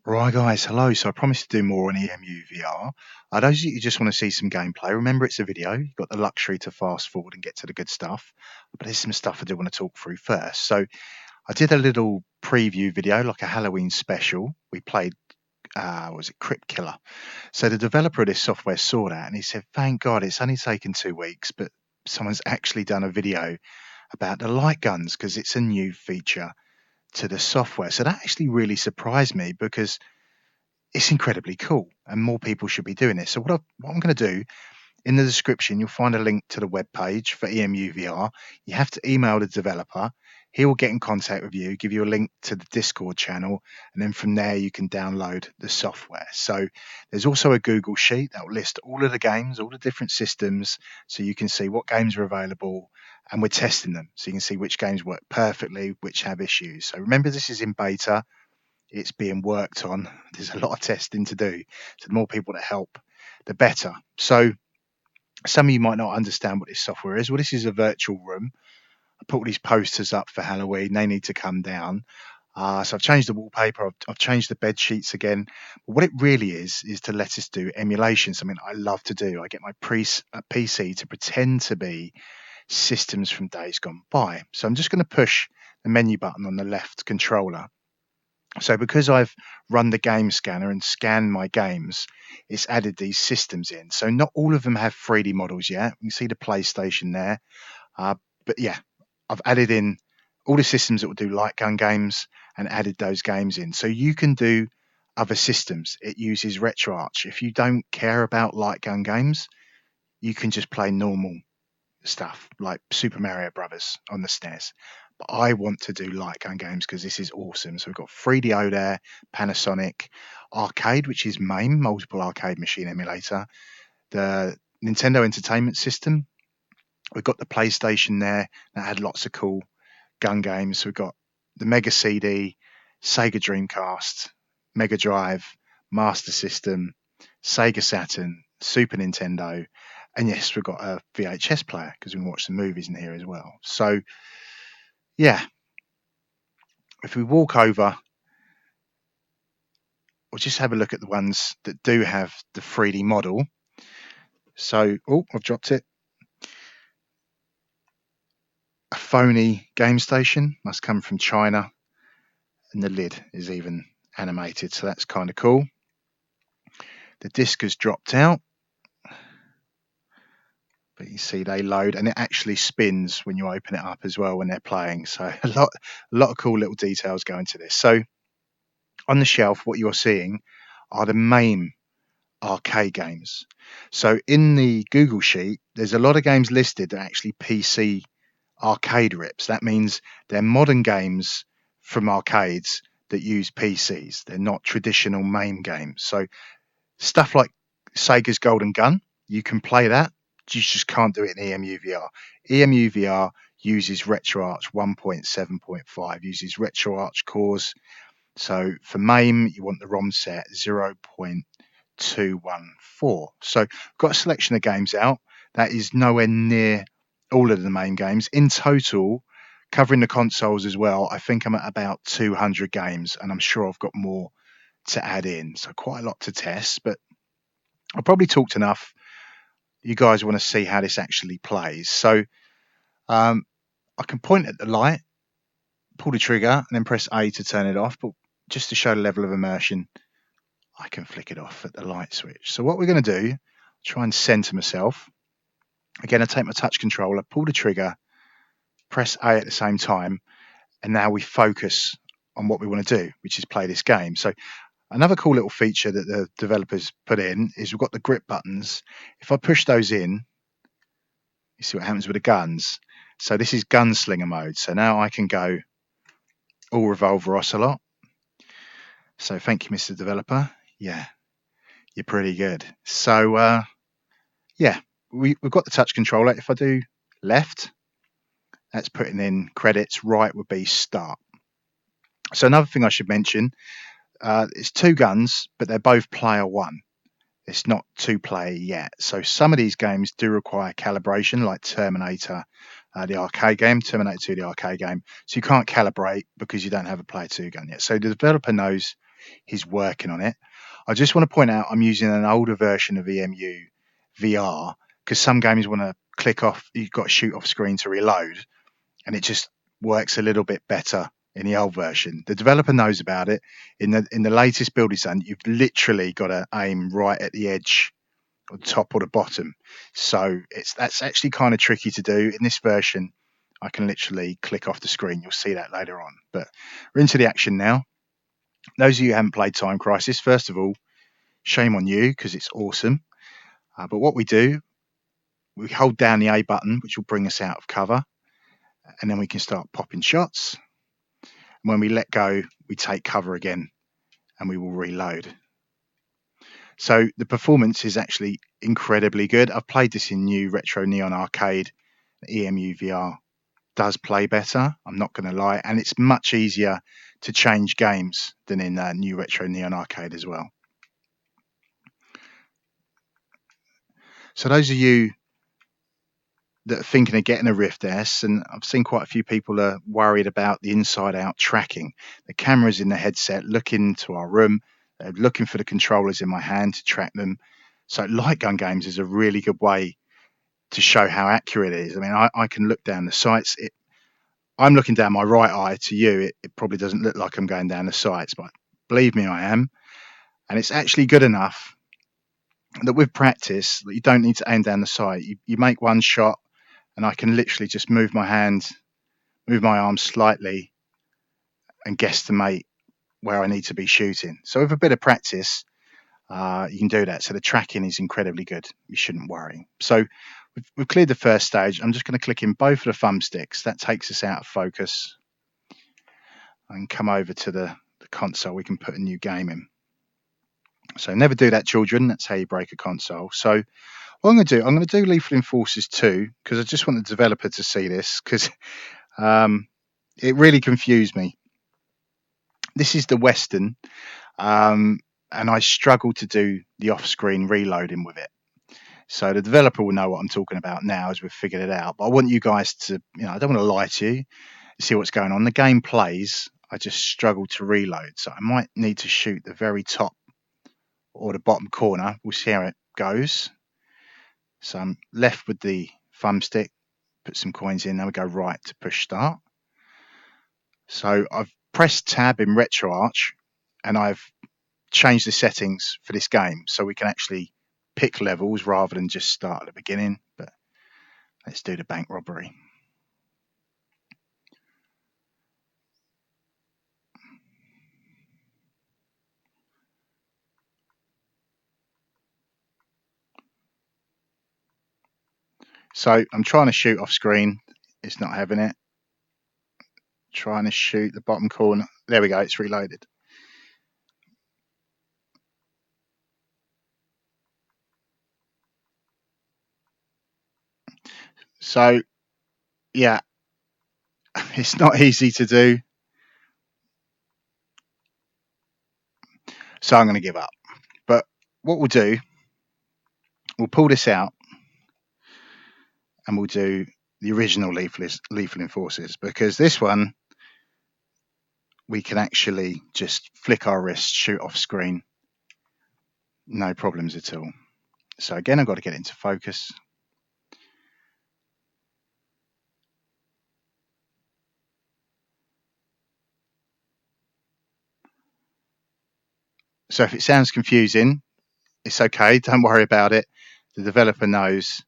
Right, guys, hello. So I promised to do more on EMUVR. Those of you who just want to see some gameplay, remember it's a video. You've got the luxury to fast forward and get to the good stuff. But there's some stuff I do want to talk through first. So I did a little preview video, like a Halloween special. We played, was it Crypt Killer? So the developer of this software saw that and he said, thank God, it's only taken 2 weeks, but someone's actually done a video about the light guns because it's a new feature to the software. So that actually really surprised me because it's incredibly cool and more people should be doing this. So what I'm going to do, in the description, you'll find a link to the web page for EMUVR. You have to email the developer. He will get in contact with you, give you a link to the Discord channel, and then from there you can download the software. So there's also a Google Sheet that will list all of the games, all the different systems, so you can see what games are available, and we're testing them. So you can see which games work perfectly, which have issues. So remember, this is in beta. It's being worked on. There's a lot of testing to do. So the more people that help, the better. So some of you might not understand what this software is. Well, this is a virtual room. I put all these posters up for Halloween. They need to come down. So I've changed the wallpaper. I've changed the bed sheets again. But what it really is to let us do emulation, something I love to do. I get my PC to pretend to be systems from days gone by. So I'm just going to push the menu button on the left controller. So because I've run the game scanner and scanned my games, it's added these systems in. So not all of them have 3D models yet. You can see the PlayStation there. But yeah, I've added in all the systems that will do light gun games and added those games in. So you can do other systems. It uses RetroArch. If you don't care about light gun games, you can just play normal stuff like Super Mario Brothers on the SNES. But I want to do light gun games because this is awesome. So we've got 3DO there, Panasonic, Arcade, which is M.A.M.E, multiple arcade machine emulator, the Nintendo Entertainment System. We've got the PlayStation there that had lots of cool gun games. We've got the Mega CD, Sega Dreamcast, Mega Drive, Master System, Sega Saturn, Super Nintendo, and yes, we've got a VHS player because we can watch some movies in here as well. So yeah, if we walk over, we'll just have a look at the ones that do have the 3D model. So, oh, I've dropped it. A phony game station must come from China, and the lid is even animated, so that's kind of cool. The disc has dropped out, but you see they load, and it actually spins when you open it up as well when they're playing. So a lot of cool little details go into this. So on the shelf, what you're seeing are the M.A.M.E arcade games. So in the Google Sheet, there's a lot of games listed that are actually PC arcade rips. That means they're modern games from arcades that use PCs. They're not traditional M.A.M.E games. So stuff like Sega's Golden Gun, you can play that. You just can't do it in EMUVR. EMUVR uses RetroArch 1.7.5, uses RetroArch cores. So for M.A.M.E, you want the ROM set 0.214. So I've got a selection of games out. That is nowhere near all of the M.A.M.E games. In total, covering the consoles as well, I think I'm at about 200 games, and I'm sure I've got more to add in. So quite a lot to test, but I've probably talked enough. You guys want to see how this actually plays. So I can point at the light, pull the trigger, and then press A to turn it off. But just to show the level of immersion, I can flick it off at the light switch. So what we're going to do, try and center myself. Again, I take my touch controller, pull the trigger, press A at the same time, and now we focus on what we want to do, which is play this game. So another cool little feature that the developers put in is we've got the grip buttons. If I push those in, you see what happens with the guns. So this is gunslinger mode. So now I can go all revolver ocelot. So thank you, Mr. Developer. Yeah, you're pretty good. So yeah, we've got the touch controller. If I do left, that's putting in credits. Right would be start. So another thing I should mention, it's two guns, but they're both player one. It's not two player yet. So some of these games do require calibration, like Terminator, the arcade game, Terminator 2, the arcade game. So you can't calibrate because you don't have a player two gun yet. So the developer knows he's working on it. I just want to point out I'm using an older version of EMU VR because some games want to click off, you've got to shoot off screen to reload, and it just works a little bit better in the old version. The developer knows about it. In the latest build he's done, you've literally got to aim right at the edge, or the top or the bottom. So that's actually kind of tricky to do. In this version, I can literally click off the screen. You'll see that later on. But we're into the action now. Those of you who haven't played Time Crisis, first of all, shame on you because it's awesome. But what we do, we hold down the A button, which will bring us out of cover, and then we can start popping shots. And when we let go, we take cover again and we will reload. So the performance is actually incredibly good. I've played this in new Retro Neon Arcade. The EMU VR does play better, I'm not going to lie, and it's much easier to change games than in new Retro Neon Arcade as well. So those of you that are thinking of getting a Rift S, and I've seen quite a few people are worried about the inside out tracking. The camera's in the headset looking into our room, looking for the controllers in my hand to track them. So light gun games is a really good way to show how accurate it is. I mean, I can look down the sights. I'm looking down my right eye to you. It probably doesn't look like I'm going down the sights, but believe me, I am. And it's actually good enough that with practice, that you don't need to aim down the sight. You make one shot, and I can literally just move my hand, move my arm slightly, and guesstimate where I need to be shooting. So with a bit of practice, you can do that. So the tracking is incredibly good. You shouldn't worry. So we've cleared the first stage. I'm just going to click in both of the thumbsticks. That takes us out of focus. And come over to the console. We can put a new game in. So never do that, children. That's how you break a console. So what I'm going to do, I'm going to do Lethal Enforcers 2 because I just want the developer to see this because it really confused me. This is the Western, and I struggle to do the off-screen reloading with it. So the developer will know what I'm talking about now as we've figured it out. But I want you guys to, I don't want to lie to you, see what's going on. The game plays, I just struggle to reload. So I might need to shoot the very top or the bottom corner. We'll see how it goes. So I'm left with the thumbstick, put some coins in, now we go right to push start. So I've pressed tab in RetroArch and I've changed the settings for this game so we can actually pick levels rather than just start at the beginning. But let's do the bank robbery. So I'm trying to shoot off screen. It's not having it. Trying to shoot the bottom corner. There we go. It's reloaded. So yeah, it's not easy to do. So I'm going to give up. But what we'll do, we'll pull this out and we'll do the original Lethal Enforcers because this one we can actually just flick our wrist, shoot off screen, no problems at all. So again, I've got to get into focus. So if it sounds confusing, it's okay. Don't worry about it. The developer knows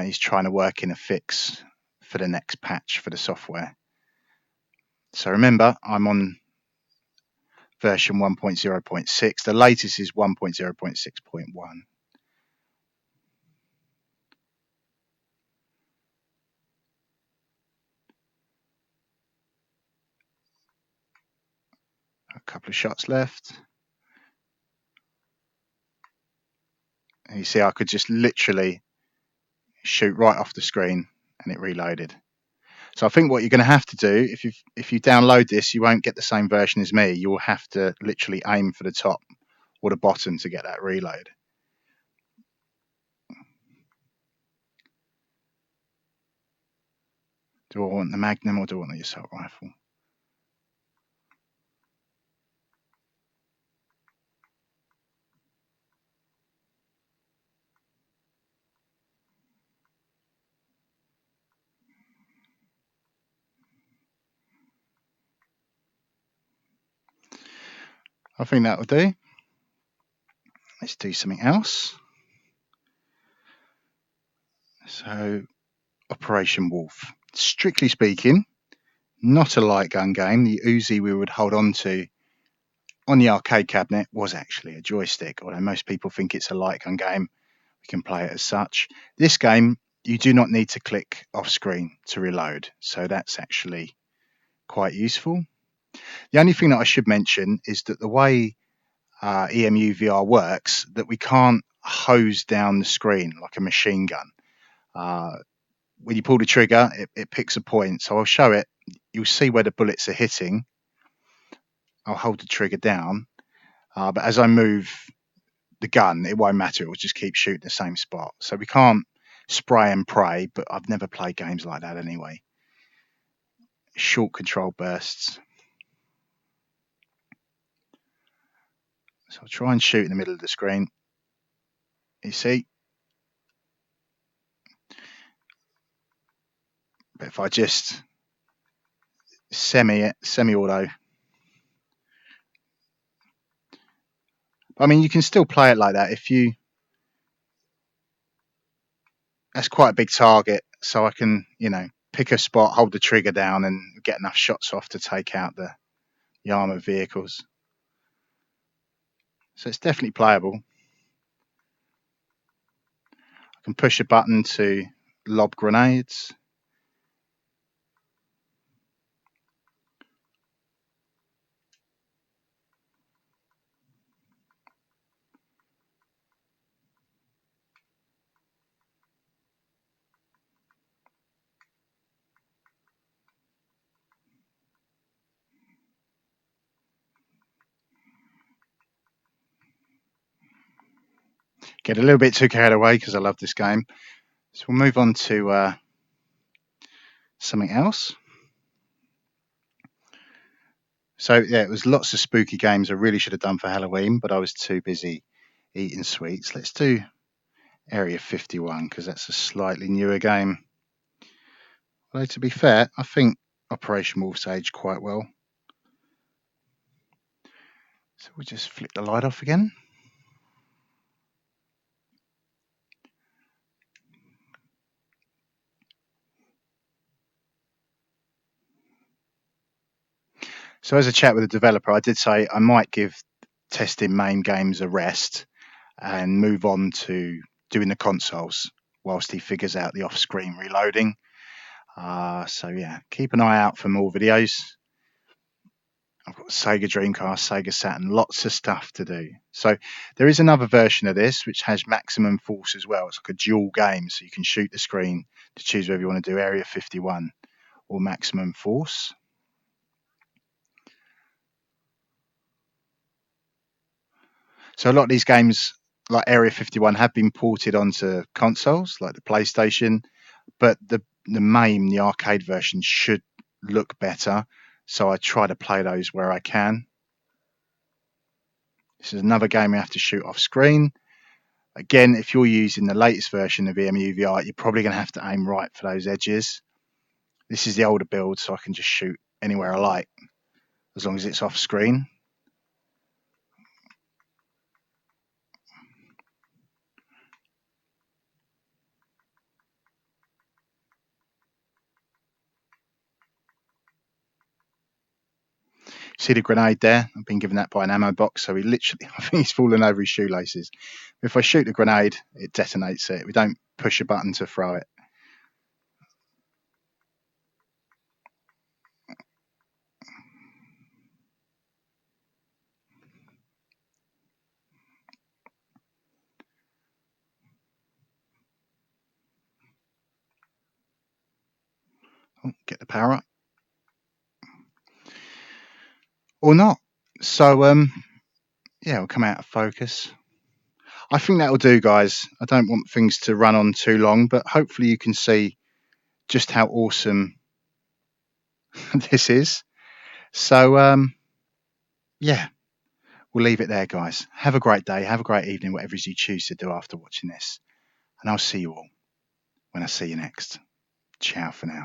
he's trying to work in a fix for the next patch for the software. So remember, I'm on version 1.0.6. The latest is 1.0.6.1. A couple of shots left. And you see I could just literally shoot right off the screen and it reloaded. So I think what you're going to have to do, if you download this, you won't get the same version as me. You will have to literally aim for the top or the bottom to get that reload. Do I want the Magnum or do I want the assault rifle? I think that will do. Let's do something else. So, Operation Wolf. Strictly speaking, not a light gun game. The Uzi we would hold on to on the arcade cabinet was actually a joystick, although most people think it's a light gun game. We can play it as such. This game, you do not need to click off screen to reload, so that's actually quite useful. The only thing that I should mention is that the way EMUVR works, that we can't hose down the screen like a machine gun. When you pull the trigger, it picks a point. So I'll show it. You'll see where the bullets are hitting. I'll hold the trigger down, but as I move the gun, it won't matter. It will just keep shooting the same spot. So we can't spray and pray, but I've never played games like that anyway. Short control bursts. So I'll try and shoot in the middle of the screen. You see? But if I just semi-auto. I mean, you can still play it like that if you... That's quite a big target, so I can, pick a spot, hold the trigger down, and get enough shots off to take out the armored vehicles. So it's definitely playable. I can push a button to lob grenades. Get a little bit too carried away because I love this game. So we'll move on to something else. So yeah, it was lots of spooky games I really should have done for Halloween, but I was too busy eating sweets. Let's do Area 51 because that's a slightly newer game. Although to be fair, I think Operation Wolf's aged quite well. So we'll just flick the light off again. So as a chat with the developer, I did say I might give testing main games a rest and move on to doing the consoles whilst he figures out the off-screen reloading. So yeah, keep an eye out for more videos. I've got Sega Dreamcast, Sega Saturn, lots of stuff to do. So there is another version of this which has maximum force as well. It's like a dual game, so you can shoot the screen to choose whether you want to do Area 51 or maximum force. So a lot of these games, like Area 51, have been ported onto consoles, like the PlayStation, but the M.A.M.E, the arcade version, should look better. So I try to play those where I can. This is another game we have to shoot off screen. Again, if you're using the latest version of EMUVR, you're probably going to have to aim right for those edges. This is the older build, so I can just shoot anywhere I like, as long as it's off screen. See the grenade there? I've been given that by an ammo box, so he literally, I think he's fallen over his shoelaces. If I shoot the grenade, it detonates it. We don't push a button to throw it. Oh, get the power up. Or not. So, yeah, we'll come out of focus. I think that'll do, guys. I don't want things to run on too long, but hopefully you can see just how awesome this is. So, yeah, we'll leave it there, guys. Have a great day. Have a great evening, whatever it is you choose to do after watching this. And I'll see you all when I see you next. Ciao for now.